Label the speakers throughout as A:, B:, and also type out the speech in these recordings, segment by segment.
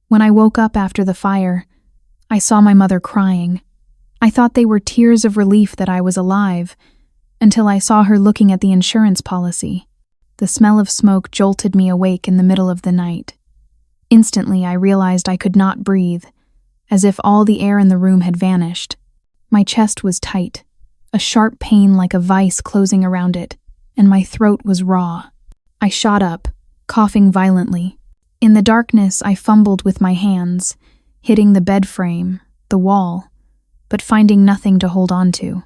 A: When I woke up after the fire, I saw my mother crying. I thought they were tears of relief that I was alive, until I saw her looking at the insurance policy. The smell of smoke jolted me awake in the middle of the night. Instantly, I realized I could not breathe, as if all the air in the room had vanished. My chest was tight, a sharp pain like a vice closing around it, and my throat was raw. I shot up, coughing violently. In the darkness, I fumbled with my hands, hitting the bed frame, the wall, but finding nothing to hold on to.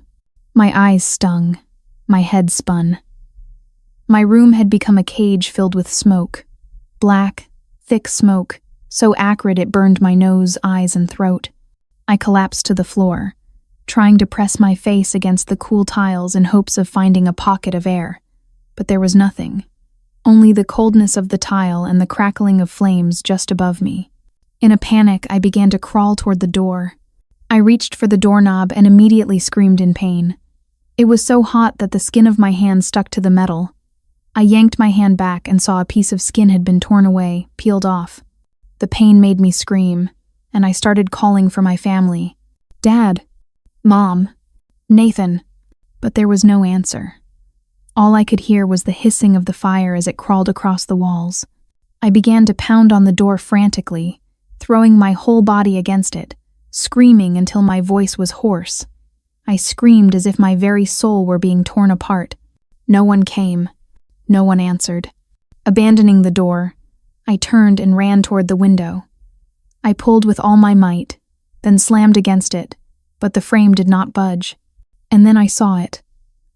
A: My eyes stung. My head spun. My room had become a cage filled with smoke. Black, thick smoke, so acrid it burned my nose, eyes, and throat. I collapsed to the floor, trying to press my face against the cool tiles in hopes of finding a pocket of air. But there was nothing. Only the coldness of the tile and the crackling of flames just above me. In a panic, I began to crawl toward the door. I reached for the doorknob and immediately screamed in pain. It was so hot that the skin of my hand stuck to the metal. I yanked my hand back and saw a piece of skin had been torn away, peeled off. The pain made me scream, and I started calling for my family. Dad, Mom, Nathan. But there was no answer. All I could hear was the hissing of the fire as it crawled across the walls. I began to pound on the door frantically, throwing my whole body against it, screaming until my voice was hoarse. I screamed as if my very soul were being torn apart. No one came. No one answered. Abandoning the door, I turned and ran toward the window. I pulled with all my might, then slammed against it, but the frame did not budge. And then I saw it.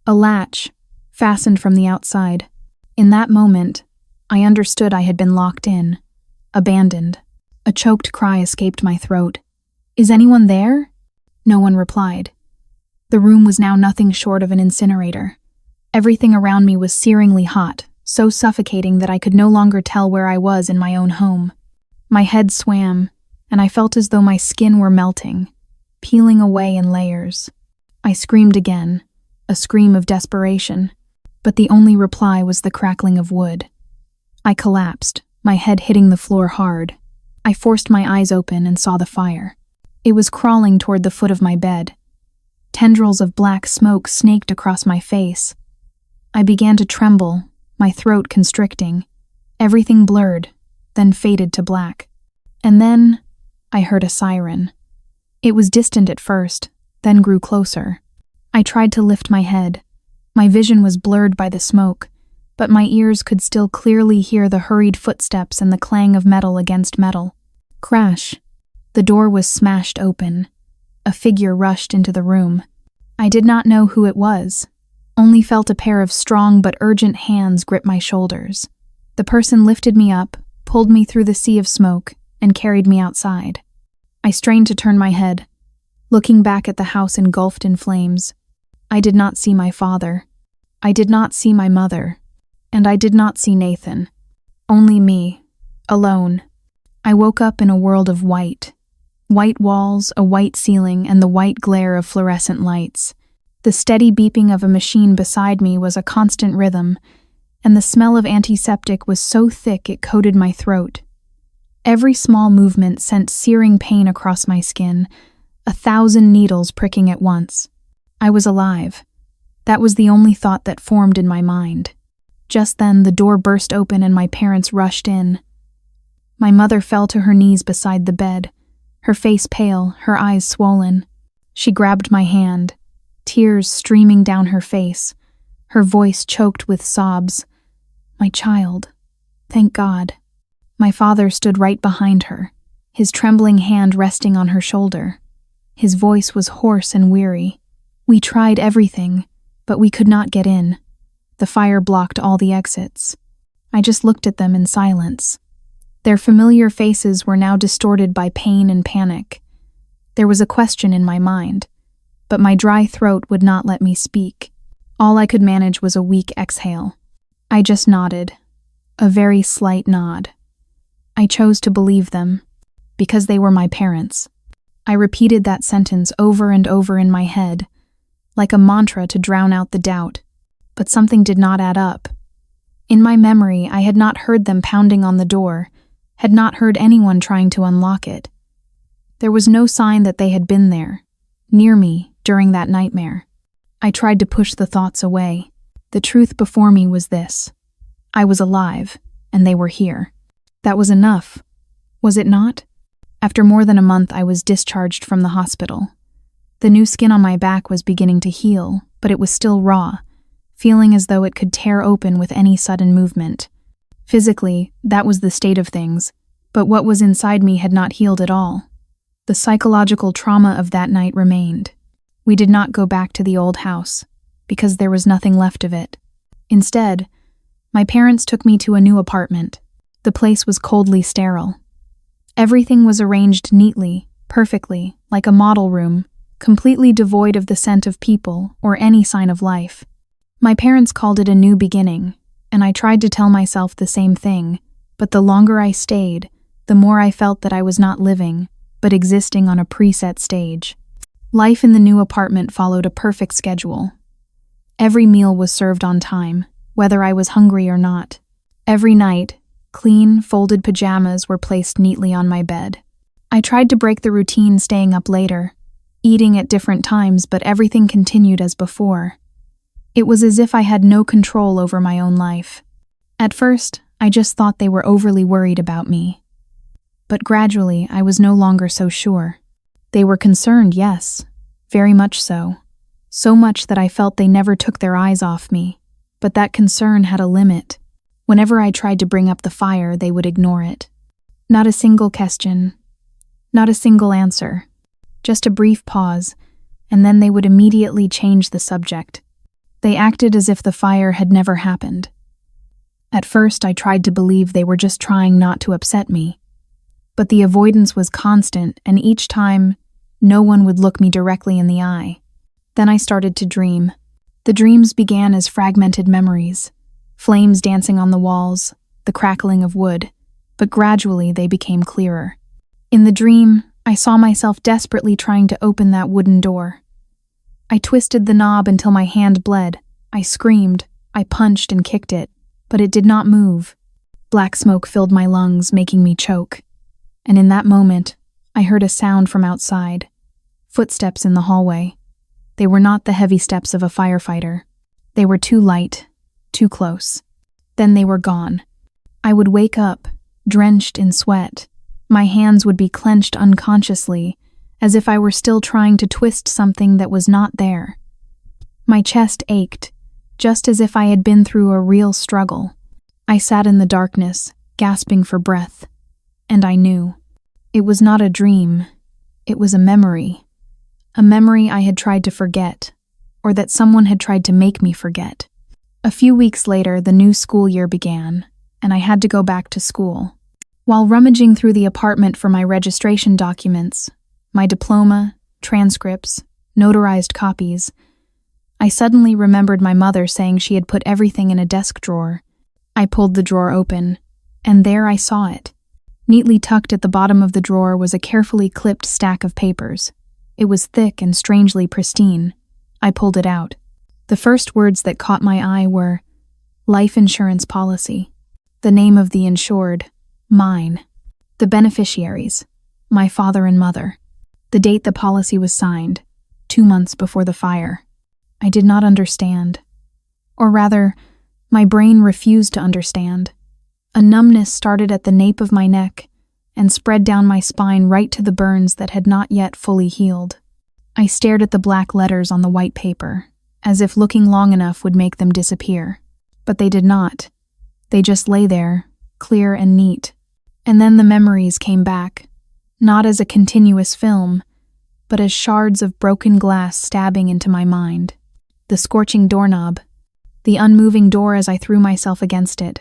A: A latch, fastened from the outside. In that moment, I understood I had been locked in, abandoned. A choked cry escaped my throat. Is anyone there? No one replied. The room was now nothing short of an incinerator. Everything around me was searingly hot, so suffocating that I could no longer tell where I was in my own home. My head swam, and I felt as though my skin were melting, peeling away in layers. I screamed again, a scream of desperation, but the only reply was the crackling of wood. I collapsed, my head hitting the floor hard. I forced my eyes open and saw the fire. It was crawling toward the foot of my bed. Tendrils of black smoke snaked across my face. I began to tremble, my throat constricting. Everything blurred, then faded to black. And then I heard a siren. It was distant at first, then grew closer. I tried to lift my head. My vision was blurred by the smoke, but my ears could still clearly hear the hurried footsteps and the clang of metal against metal. Crash. The door was smashed open. A figure rushed into the room. I did not know who it was, only felt a pair of strong but urgent hands grip my shoulders. The person lifted me up, pulled me through the sea of smoke, and carried me outside. I strained to turn my head, looking back at the house engulfed in flames. I did not see my father. I did not see my mother. And I did not see Nathan. Only me, alone. I woke up in a world of white. White walls, a white ceiling, and the white glare of fluorescent lights. The steady beeping of a machine beside me was a constant rhythm, and the smell of antiseptic was so thick it coated my throat. Every small movement sent searing pain across my skin, 1,000 needles pricking at once. I was alive. That was the only thought that formed in my mind. Just then, the door burst open and my parents rushed in. My mother fell to her knees beside the bed, her face pale, her eyes swollen. She grabbed my hand, tears streaming down her face, her voice choked with sobs. My child. Thank God. My father stood right behind her, his trembling hand resting on her shoulder. His voice was hoarse and weary. We tried everything, but we could not get in. The fire blocked all the exits. I just looked at them in silence. Their familiar faces were now distorted by pain and panic. There was a question in my mind, but my dry throat would not let me speak. All I could manage was a weak exhale. I just nodded, a very slight nod. I chose to believe them, because they were my parents. I repeated that sentence over and over in my head, like a mantra to drown out the doubt, but something did not add up. In my memory, I had not heard them pounding on the door, had not heard anyone trying to unlock it. There was no sign that they had been there, near me, during that nightmare. I tried to push the thoughts away. The truth before me was this: I was alive, and they were here. That was enough, was it not? After more than a month, I was discharged from the hospital. The new skin on my back was beginning to heal, but it was still raw, feeling as though it could tear open with any sudden movement. Physically, that was the state of things, but what was inside me had not healed at all. The psychological trauma of that night remained. We did not go back to the old house, because there was nothing left of it. Instead, my parents took me to a new apartment. The place was coldly sterile. Everything was arranged neatly, perfectly, like a model room, completely devoid of the scent of people or any sign of life. My parents called it a new beginning, and I tried to tell myself the same thing, but the longer I stayed, the more I felt that I was not living, but existing on a preset stage. Life in the new apartment followed a perfect schedule. Every meal was served on time, whether I was hungry or not. Every night, clean, folded pajamas were placed neatly on my bed. I tried to break the routine, staying up later, eating at different times, but everything continued as before. It was as if I had no control over my own life. At first, I just thought they were overly worried about me. But gradually, I was no longer so sure. They were concerned, yes, very much so. So much that I felt they never took their eyes off me. But that concern had a limit. Whenever I tried to bring up the fire, they would ignore it. Not a single question, not a single answer. Just a brief pause, and then they would immediately change the subject. They acted as if the fire had never happened. At first, I tried to believe they were just trying not to upset me. But the avoidance was constant, and each time, no one would look me directly in the eye. Then I started to dream. The dreams began as fragmented memories, flames dancing on the walls, the crackling of wood, but gradually they became clearer. In the dream, I saw myself desperately trying to open that wooden door. I twisted the knob until my hand bled. I screamed, I punched and kicked it, but it did not move. Black smoke filled my lungs, making me choke. And in that moment, I heard a sound from outside. Footsteps in the hallway. They were not the heavy steps of a firefighter. They were too light, too close. Then they were gone. I would wake up, drenched in sweat. My hands would be clenched unconsciously, as if I were still trying to twist something that was not there. My chest ached, just as if I had been through a real struggle. I sat in the darkness, gasping for breath. And I knew. It was not a dream. It was a memory. A memory I had tried to forget, or that someone had tried to make me forget. A few weeks later, the new school year began, and I had to go back to school. While rummaging through the apartment for my registration documents, my diploma, transcripts, notarized copies, I suddenly remembered my mother saying she had put everything in a desk drawer. I pulled the drawer open, and there I saw it. Neatly tucked at the bottom of the drawer was a carefully clipped stack of papers. It was thick and strangely pristine. I pulled it out. The first words that caught my eye were, life insurance policy. The name of the insured, mine. The beneficiaries, my father and mother. The date the policy was signed, 2 months before the fire. I did not understand. Or rather, my brain refused to understand. A numbness started at the nape of my neck and spread down my spine right to the burns that had not yet fully healed. I stared at the black letters on the white paper, as if looking long enough would make them disappear. But they did not. They just lay there, clear and neat. And then the memories came back, not as a continuous film, but as shards of broken glass stabbing into my mind. The scorching doorknob, the unmoving door as I threw myself against it,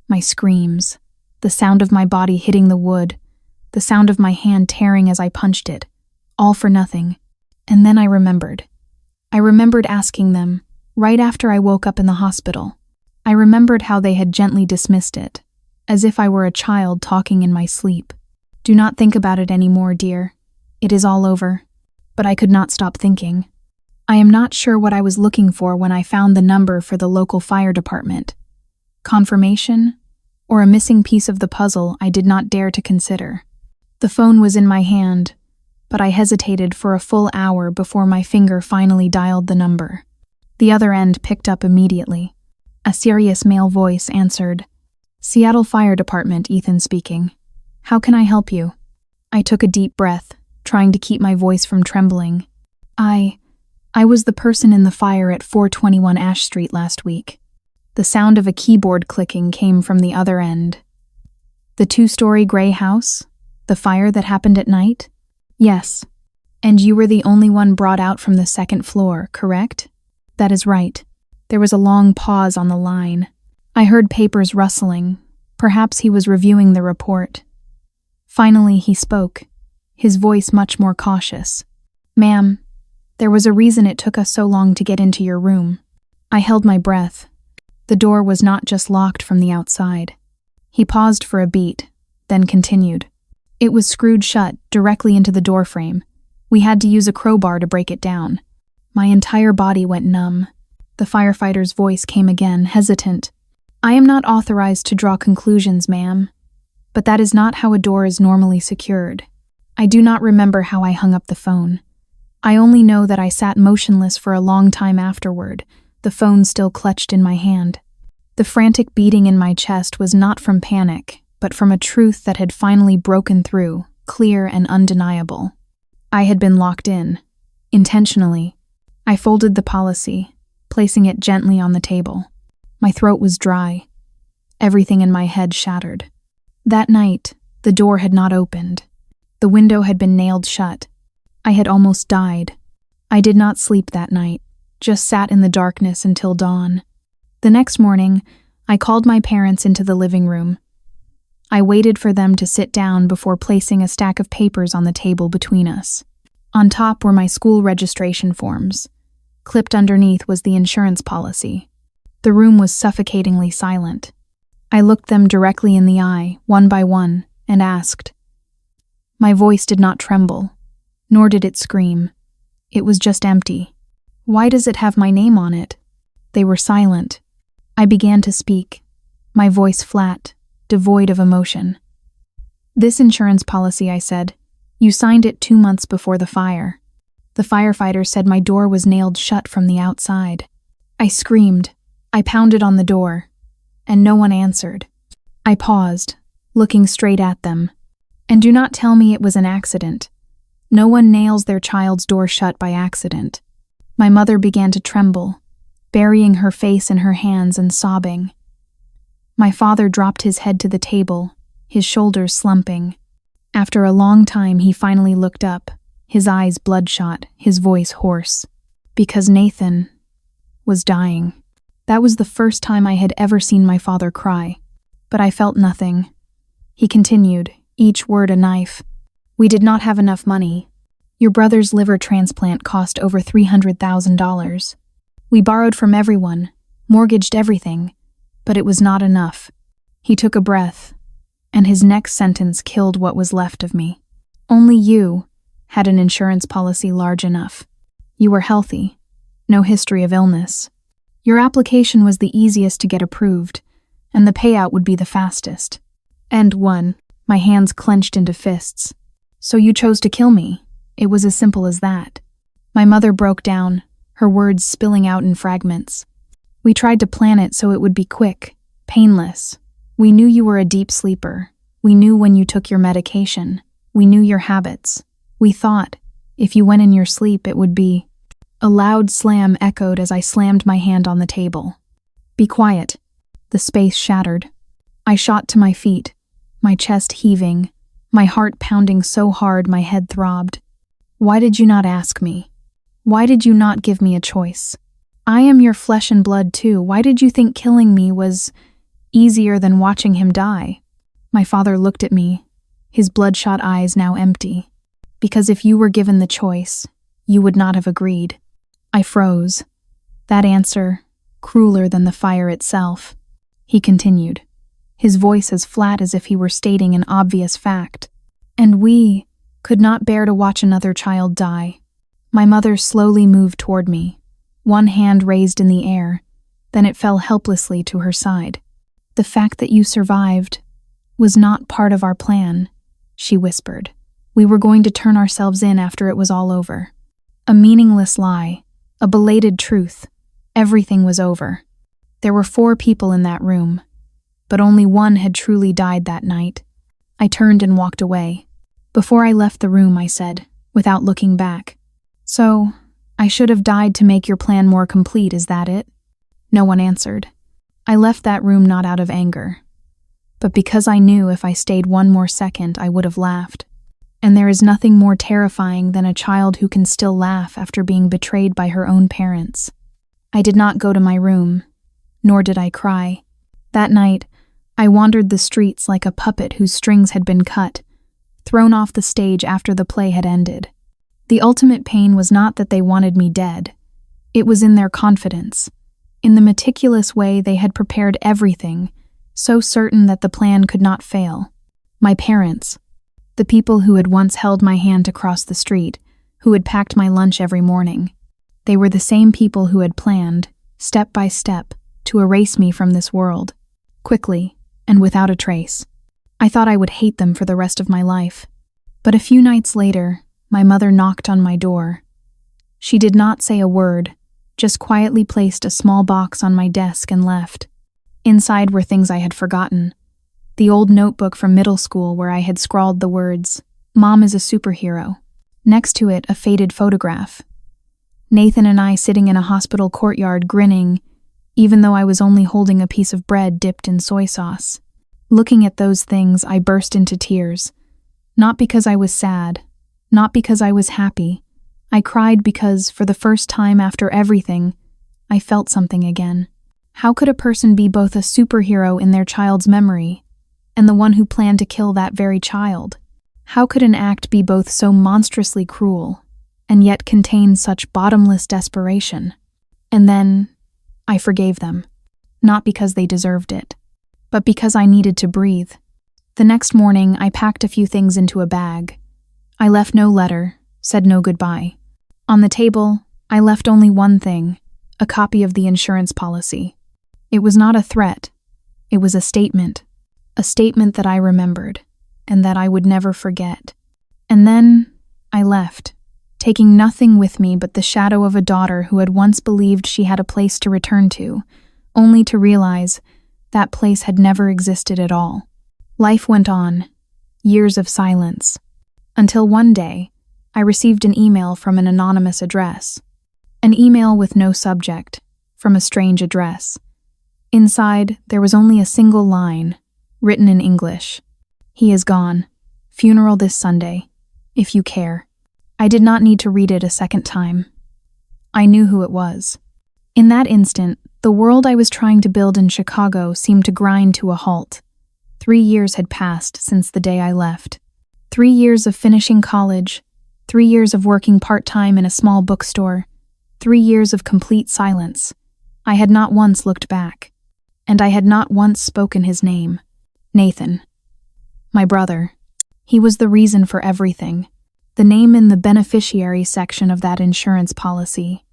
A: my screams, the sound of my body hitting the wood, the sound of my hand tearing as I punched it, all for nothing. And then I remembered. I remembered asking them, right after I woke up in the hospital. I remembered how they had gently dismissed it, as if I were a child talking in my sleep. Do not think about it anymore, dear. It is all over. But I could not stop thinking. I am not sure what I was looking for when I found the number for the local fire department. Confirmation? or a missing piece of the puzzle I did not dare to consider. The phone was in my hand, but I hesitated for a full hour before my finger finally dialed the number. The other end picked up immediately. A serious male voice answered. "Seattle Fire Department, Ethan speaking. How can I help you?" I took a deep breath, trying to keep my voice from trembling. I was the person in the fire at 421 Ash Street last week. The sound of a keyboard clicking came from the other end. "The 2-story gray house? The fire that happened at night?" "Yes. And you were the only one brought out from the 2nd floor, correct?" "That is right." There was a long pause on the line. I heard papers rustling. Perhaps he was reviewing the report. Finally, he spoke, his voice much more cautious. "Ma'am, there was a reason it took us so long to get into your room." I held my breath. The door was not just locked from the outside. He paused for a beat, then continued. "It was screwed shut directly into the doorframe. We had to use a crowbar to break it down." My entire body went numb. The firefighter's voice came again, hesitant. "I am not authorized to draw conclusions, ma'am, but that is not how a door is normally secured." I do not remember how I hung up the phone. I only know that I sat motionless for a long time afterward, the phone still clutched in my hand. The frantic beating in my chest was not from panic, but from a truth that had finally broken through, clear and undeniable. I had been locked in, intentionally. I folded the policy, placing it gently on the table. My throat was dry. Everything in my head shattered. That night, the door had not opened. The window had been nailed shut. I had almost died. I did not sleep that night, just sat in the darkness until dawn. The next morning, I called my parents into the living room. I waited for them to sit down before placing a stack of papers on the table between us. On top were my school registration forms. Clipped underneath was the insurance policy. The room was suffocatingly silent. I looked them directly in the eye, one by one, and asked. My voice did not tremble, nor did it scream. It was just empty. "Why does it have my name on it?" They were silent. I began to speak, my voice flat, devoid of emotion. "This insurance policy," I said. "You signed it 2 months before the fire." The firefighter said my door was nailed shut from the outside. I screamed. I pounded on the door, and no one answered. I paused, looking straight at them. "And do not tell me it was an accident. No one nails their child's door shut by accident." My mother began to tremble, burying her face in her hands and sobbing. My father dropped his head to the table, his shoulders slumping. After a long time, he finally looked up, his eyes bloodshot, his voice hoarse. "Because Nathan was dying." That was the first time I had ever seen my father cry. But I felt nothing. He continued, each word a knife. "We did not have enough money. Your brother's liver transplant cost over $300,000. We borrowed from everyone, mortgaged everything, but it was not enough." He took a breath, and his next sentence killed what was left of me. "Only you had an insurance policy large enough. You were healthy, no history of illness. Your application was the easiest to get approved, and the payout would be the fastest. And one." My hands clenched into fists. "So you chose to kill me. It was as simple as that." My mother broke down, her words spilling out in fragments. "We tried to plan it so it would be quick, painless. We knew you were a deep sleeper. We knew when you took your medication. We knew your habits. We thought, if you went in your sleep, it would be..." A loud slam echoed as I slammed my hand on the table. "Be quiet." The space shattered. I shot to my feet, my chest heaving, my heart pounding so hard my head throbbed. "Why did you not ask me? Why did you not give me a choice? I am your flesh and blood too. Why did you think killing me was easier than watching him die?" My father looked at me, his bloodshot eyes now empty. "Because if you were given the choice, you would not have agreed." I froze. That answer, crueler than the fire itself. He continued, his voice as flat as if he were stating an obvious fact. "And we could not bear to watch another child die." My mother slowly moved toward me, one hand raised in the air, then it fell helplessly to her side. The fact that you survived was not part of our plan, she whispered. We were going to turn ourselves in after it was all over. A meaningless lie, a belated truth. Everything was over. There were 4 people in that room, but only one had truly died that night. I turned and walked away. Before I left the room, I said, without looking back, "So, I should have died to make your plan more complete, is that it?" No one answered. I left that room not out of anger, but because I knew if I stayed one more second, I would have laughed. And there is nothing more terrifying than a child who can still laugh after being betrayed by her own parents. I did not go to my room, nor did I cry. That night, I wandered the streets like a puppet whose strings had been cut, thrown off the stage after the play had ended. The ultimate pain was not that they wanted me dead. It was in their confidence, in the meticulous way they had prepared everything, so certain that the plan could not fail. My parents, the people who had once held my hand to cross the street, who had packed my lunch every morning. They were the same people who had planned, step by step, to erase me from this world, quickly and without a trace. I thought I would hate them for the rest of my life. But a few nights later, my mother knocked on my door. She did not say a word, just quietly placed a small box on my desk and left. Inside were things I had forgotten. The old notebook from middle school where I had scrawled the words, "Mom is a superhero." Next to it, a faded photograph. Nathan and I sitting in a hospital courtyard grinning, even though I was only holding a piece of bread dipped in soy sauce. Looking at those things, I burst into tears. Not because I was sad, not because I was happy. I cried because, for the first time after everything, I felt something again. How could a person be both a superhero in their child's memory and the one who planned to kill that very child? How could an act be both so monstrously cruel and yet contain such bottomless desperation? And then, I forgave them, not because they deserved it, but because I needed to breathe. The next morning, I packed a few things into a bag. I left no letter, said no goodbye. On the table, I left only one thing, a copy of the insurance policy. It was not a threat. It was a statement that I remembered, and that I would never forget. And then I left, taking nothing with me but the shadow of a daughter who had once believed she had a place to return to, only to realize that place had never existed at all. Life went on, years of silence, until one day I received an email from an anonymous address. An email with no subject, from a strange address. Inside, there was only a single line, written in English. "He is gone. Funeral this Sunday, if you care." I did not need to read it a second time. I knew who it was. In that instant, the world I was trying to build in Chicago seemed to grind to a halt. 3 years had passed since the day I left. 3 years of finishing college, 3 years of working part-time in a small bookstore, 3 years of complete silence. I had not once looked back, and I had not once spoken his name. Nathan. My brother. He was the reason for everything. The name in the beneficiary section of that insurance policy.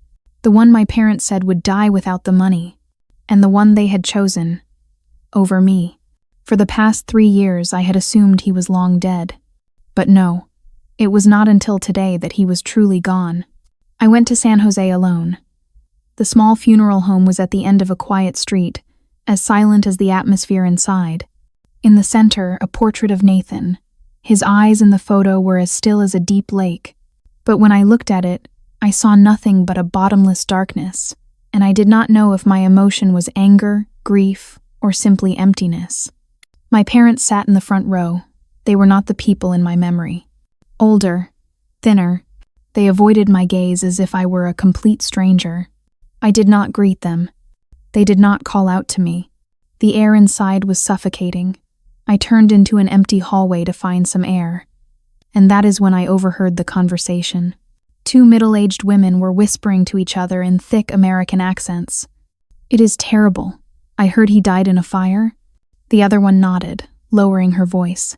A: The one my parents said would die without the money. And the one they had chosen. Over me. For the past 3 years, I had assumed he was long dead. But no, it was not until today that he was truly gone. I went to San Jose alone. The small funeral home was at the end of a quiet street, as silent as the atmosphere inside. In the center, a portrait of Nathan. His eyes in the photo were as still as a deep lake. But when I looked at it, I saw nothing but a bottomless darkness, and I did not know if my emotion was anger, grief, or simply emptiness. My parents sat in the front row. They were not the people in my memory. Older, thinner, they avoided my gaze as if I were a complete stranger. I did not greet them. They did not call out to me. The air inside was suffocating. I turned into an empty hallway to find some air. And that is when I overheard the conversation. 2 middle-aged women were whispering to each other in thick American accents. "It is terrible. I heard he died in a fire." The other one nodded, lowering her voice.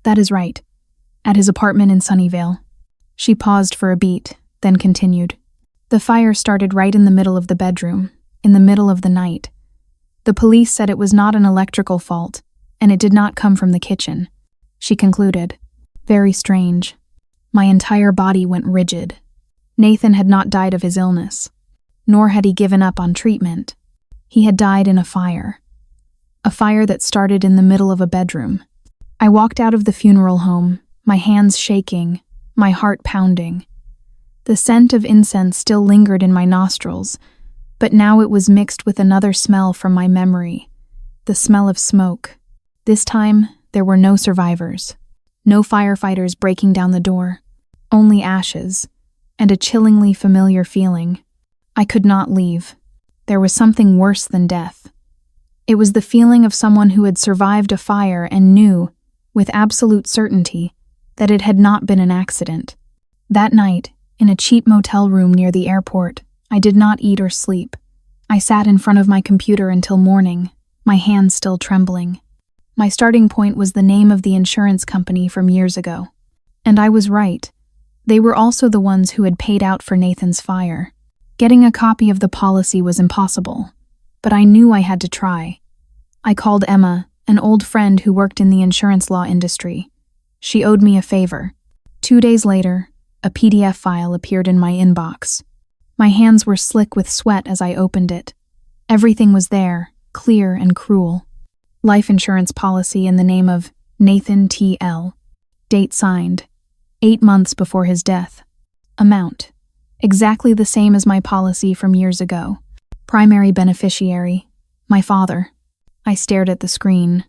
A: "That is right. At his apartment in Sunnyvale." She paused for a beat, then continued. "The fire started right in the middle of the bedroom, in the middle of the night. The police said it was not an electrical fault, and it did not come from the kitchen. She concluded. Very strange. My entire body went rigid. Nathan had not died of his illness, nor had he given up on treatment. He had died in a fire that started in the middle of a bedroom. I walked out of the funeral home, my hands shaking, my heart pounding. The scent of incense still lingered in my nostrils, but now it was mixed with another smell from my memory, the smell of smoke. This time, there were no survivors, no firefighters breaking down the door, only ashes, and a chillingly familiar feeling. I could not leave. There was something worse than death. It was the feeling of someone who had survived a fire and knew, with absolute certainty, that it had not been an accident. That night, in a cheap motel room near the airport, I did not eat or sleep. I sat in front of my computer until morning, my hands still trembling. My starting point was the name of the insurance company from years ago. And I was right. They were also the ones who had paid out for Nathan's fire. Getting a copy of the policy was impossible, but I knew I had to try. I called Emma, an old friend who worked in the insurance law industry. She owed me a favor. 2 days later, a PDF file appeared in my inbox. My hands were slick with sweat as I opened it. Everything was there, clear and cruel. Life insurance policy in the name of Nathan T.L. Date signed. 8 months before his death. Amount. Exactly the same as my policy from years ago. Primary beneficiary. My father. I stared at the screen,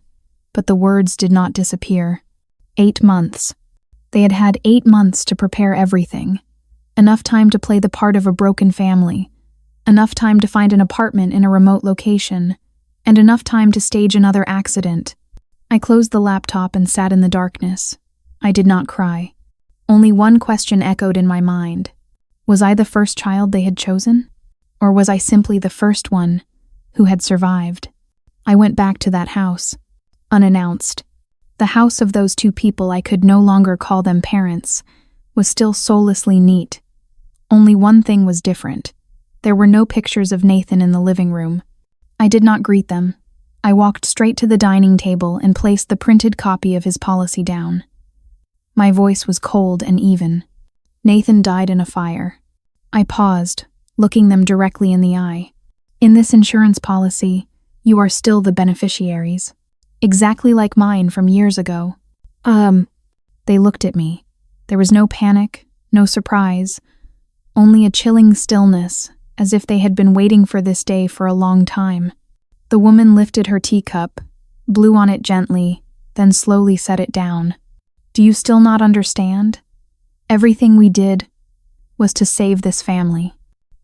A: but the words did not disappear. 8 months. They had had 8 months to prepare everything. Enough time to play the part of a broken family. Enough time to find an apartment in a remote location. And enough time to stage another accident. I closed the laptop and sat in the darkness. I did not cry. Only one question echoed in my mind. Was I the first child they had chosen? Or was I simply the first one who had survived? I went back to that house, unannounced. The house of those two people I could no longer call them parents was still soullessly neat. Only one thing was different. There were no pictures of Nathan in the living room. I did not greet them. I walked straight to the dining table and placed the printed copy of his policy down. My voice was cold and even. Nathan died in a fire. I paused, looking them directly in the eye. In this insurance policy, you are still the beneficiaries. Exactly like mine from years ago. They looked at me. There was no panic, no surprise, only a chilling stillness, as if they had been waiting for this day for a long time. The woman lifted her teacup, blew on it gently, then slowly set it down. Do you still not understand? Everything we did was to save this family.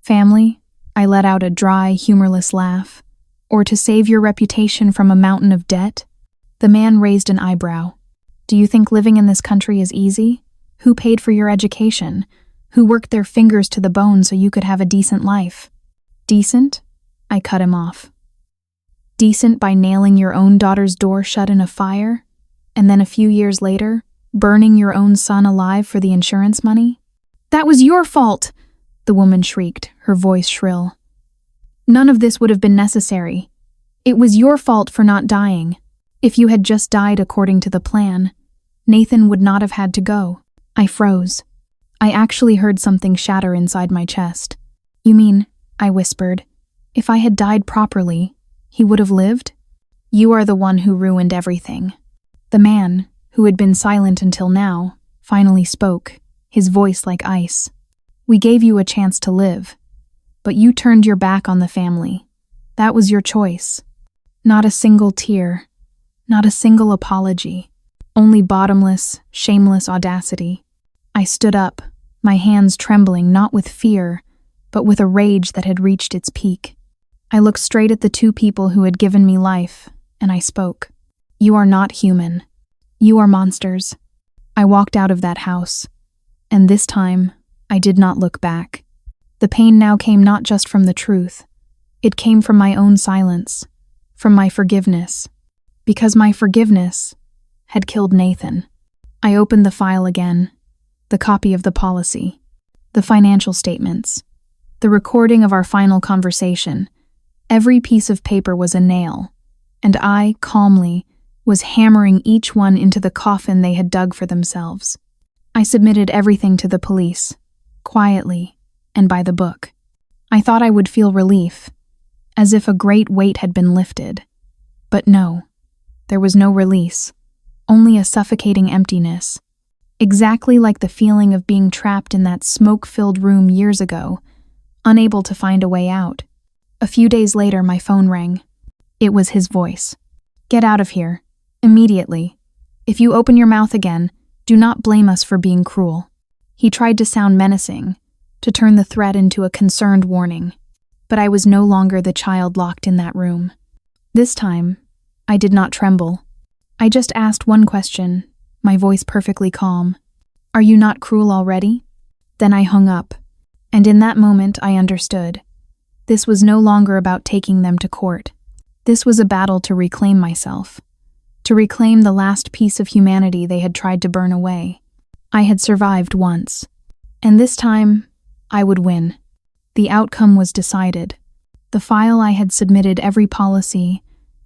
A: Family? I let out a dry, humorless laugh. Or to save your reputation from a mountain of debt? The man raised an eyebrow. Do you think living in this country is easy? Who paid for your education? Who worked their fingers to the bone so you could have a decent life? Decent? I cut him off. Decent by nailing your own daughter's door shut in a fire? And then a few years later, burning your own son alive for the insurance money? That was your fault! The woman shrieked, her voice shrill. None of this would have been necessary. It was your fault for not dying. If you had just died according to the plan, Nathan would not have had to go. I froze. I actually heard something shatter inside my chest. You mean, I whispered, if I had died properly, he would have lived? You are the one who ruined everything. The man, who had been silent until now, finally spoke, his voice like ice. We gave you a chance to live. But you turned your back on the family. That was your choice. Not a single tear. Not a single apology. Only bottomless, shameless audacity. I stood up, my hands trembling not with fear, but with a rage that had reached its peak. I looked straight at the two people who had given me life, and I spoke. You are not human. You are monsters. I walked out of that house, and this time, I did not look back. The pain now came not just from the truth. It came from my own silence, from my forgiveness. Because my forgiveness had killed Nathan. I opened the file again, the copy of the policy, the financial statements, the recording of our final conversation, Every piece of paper was a nail, and I, calmly, was hammering each one into the coffin they had dug for themselves. I submitted everything to the police, quietly and by the book. I thought I would feel relief, as if a great weight had been lifted. But no, there was no release, only a suffocating emptiness, exactly like the feeling of being trapped in that smoke-filled room years ago, unable to find a way out. A few days later, my phone rang. It was his voice. "Get out of here, immediately. If you open your mouth again, do not blame us for being cruel." He tried to sound menacing, to turn the threat into a concerned warning. But I was no longer the child locked in that room. This time, I did not tremble. I just asked one question, my voice perfectly calm. "Are you not cruel already?" Then I hung up, and in that moment I understood. This was no longer about taking them to court. This was a battle to reclaim myself, to reclaim the last piece of humanity they had tried to burn away. I had survived once, and this time I would win. The outcome was decided. The file I had submitted, every policy,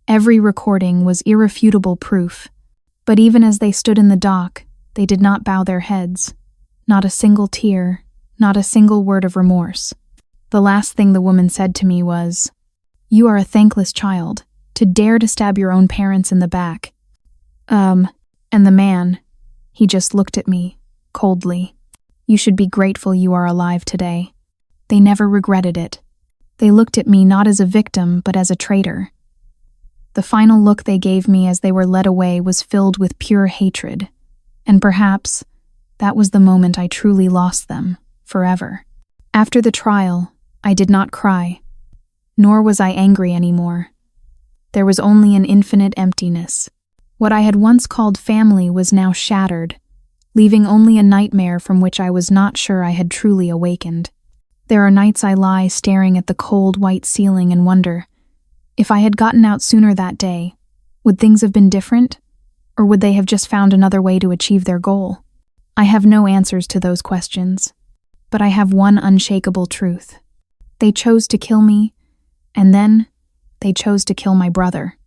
A: every recording, was irrefutable proof. But even as they stood in the dock, they did not bow their heads. Not a single tear, not a single word of remorse. The last thing the woman said to me was, "You are a thankless child, to dare to stab your own parents in the back." And the man, he just looked at me, coldly. "You should be grateful you are alive today." They never regretted it. They looked at me not as a victim, but as a traitor. The final look they gave me as they were led away was filled with pure hatred, and perhaps that was the moment I truly lost them, forever. After the trial, I did not cry, nor was I angry anymore. There was only an infinite emptiness. What I had once called family was now shattered, leaving only a nightmare from which I was not sure I had truly awakened. There are nights I lie staring at the cold white ceiling and wonder, if I had gotten out sooner that day, would things have been different? Or would they have just found another way to achieve their goal? I have no answers to those questions, but I have one unshakable truth. They chose to kill me, and then they chose to kill my brother.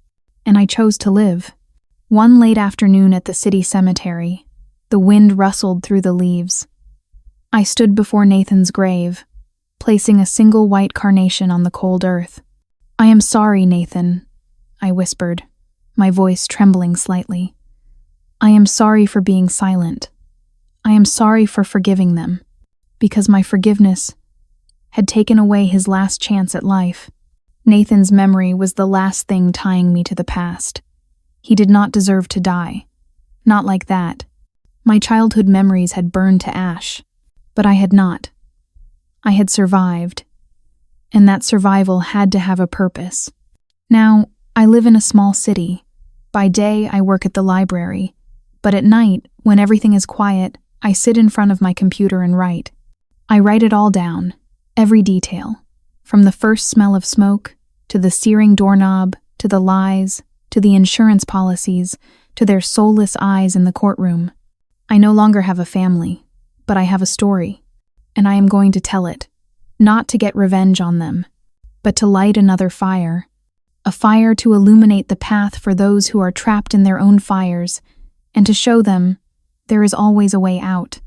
A: And I chose to live. One late afternoon at the city cemetery, the wind rustled through the leaves. I stood before Nathan's grave, placing a single white carnation on the cold earth. "I am sorry, Nathan," I whispered, my voice trembling slightly. "I am sorry for being silent. I am sorry for forgiving them, because my forgiveness had taken away his last chance at life." Nathan's memory was the last thing tying me to the past. He did not deserve to die. Not like that. My childhood memories had burned to ash, but I had not. I had survived, and that survival had to have a purpose. Now, I live in a small city. By day, I work at the library, but at night, when everything is quiet, I sit in front of my computer and write. I write it all down, every detail, from the first smell of smoke, to the searing doorknob, to the lies, to the insurance policies, to their soulless eyes in the courtroom. I no longer have a family, but I have a story, and I am going to tell it, not to get revenge on them, but to light another fire, a fire to illuminate the path for those who are trapped in their own fires, and to show them there is always a way out.